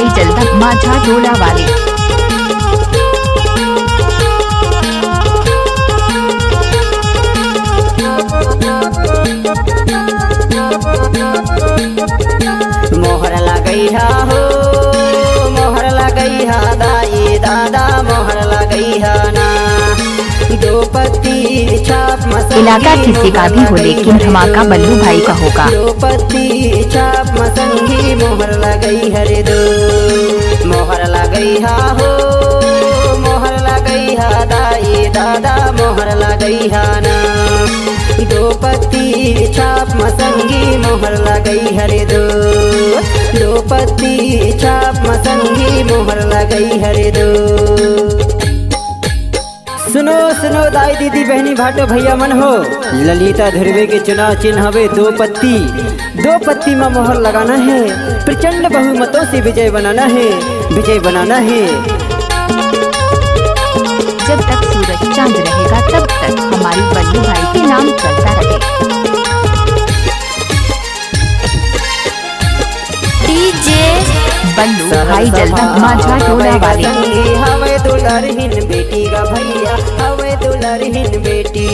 भाई जलदा माझा टोला वाले। मोहर लगई हा हो, मोहर लगई हा दाई दादा, मोहर लगई हा ना। दो पत्ती छाप मसंगी इलाका किसी का भी हो लेकिन धमाका बल्लू भाई का होगा। दो पत्ती छाप मसंगी मोहर लगई हरे दो। मोहर लगई हा हो, मोहर लगई हा दाई दादा, मोहर लगई हा ना। दो पत्ती छाप मसंगी मोहर लगई हरे दो। दो पत्ती छाप मसंगी मोहर लगई हरे दो। सुनो सुनो दाई दीदी बहनी भाटो भैया मन हो, ललिता ध्रुवे के चुनाव चिन्ह हवे दो पत्ती। दो पत्ती में मोहर लगाना है, प्रचंड बहुमतों से विजय बनाना है, विजय बनाना है। जब तक सूरज चांद रहेगा तब तक हमारी बल्लू भाई के नाम चलता रहे। डीजे बल्लू भाई जलदा माझा टोला वाले। हवे दुलरहिन बेटी का भैया, हवे दुलरहिन बेटी।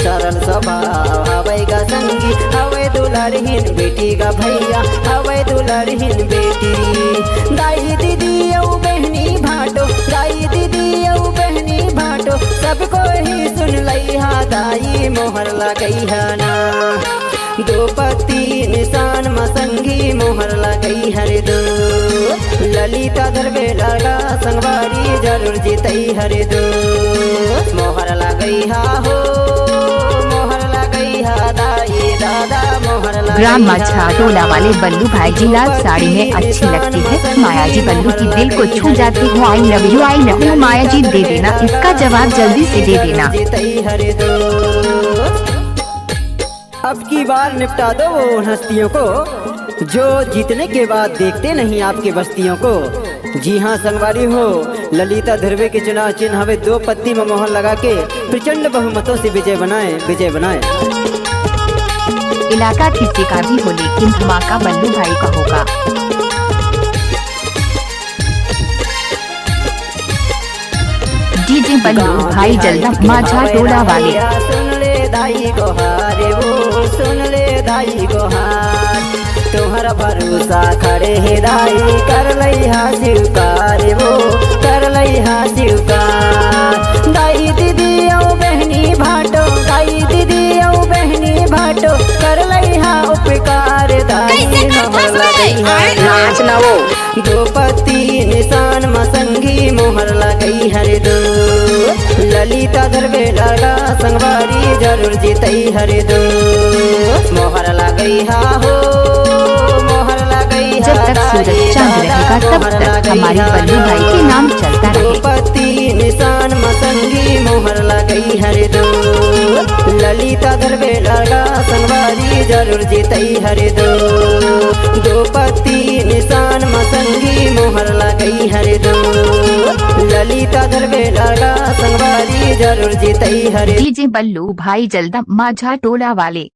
सरल स्वभाव हवे का संगी, हवे दुलरहिन बेटी का भैया, हवे दुलरहिन बेटी। दाई दीदी औ बहनी भाटो, दाई दीदी औ बहनी भाटो, सबको ही सुन लई हा दाई मोहर लगई हा ना। दो पत्ती निशान मसंगी मोहर लगई हरे दो। ललिता दरबे लगा संगवारी जरूर जीतई हरे दो। मोहर लगई हा हो, मोहर लगई हा दाई दादा, मोहर लगई ग्राम माझा टोला वाले बल्लू भाई जी लाल साड़ी में अच्छी लगती है। माया जी बल्लू की दिल को छू जाती हो। I love you, I love you Maya ji दे देना, इसका जवाब जल्दी से दे देना। जीतई हरे दो। अब की बार निपटा दो वो हस्तियों को, जो जीतने के बाद देखते नहीं आपके बस्तियों को। जी हाँ संगवारी हो, ललिता ध्रुवे के चुनाव चिन्ह हवे दो पत्ती में मोहर लगा के प्रचंड बहुमतों से विजय बनाए, विजय बनाए। इलाका किसी का भी हो लेकिन धमाका बल्लू भाई का होगा। डीजे बल्लू भाई जलदा माझा टोला वाले। सुन ले दाई गोहारे वो, सुन ले दाई गोहार। तुम्हारा भरोसा खड़े है दाई, कर लई हा स्वीकार वो, कर लई हा स्वीकार। दाई दीदी औ बहनी भाटो, दाई दीदी औ बहनी भाटो, कर लई हा उपकार दाई मोहर लगई हा नाच ना वो। दो पत्ती निशान मसंगी मोहर लगई हरे दो। ललिता दरबे लगा संगवारी जरूर जीतई हरे दो। मोहर लगई हा हो, मोहर लगई हा। जब तक सूरज चांद रहेगा तब तक हमारी बल्लू भाई के नाम चलता रहे। दो पत्ती निशान मसंगी मोहर लगई हरे दो। ललिता दरबे लगा संगवारी जरूर जीतई हरे दो। दो पत्ती निशान मसंगी मोहर लगई हरे दो। ललिता दरबे लगा संगवारी जरूर जीतई हरे। डीजे बल्लू भाई जलदा माझा टोला वाले।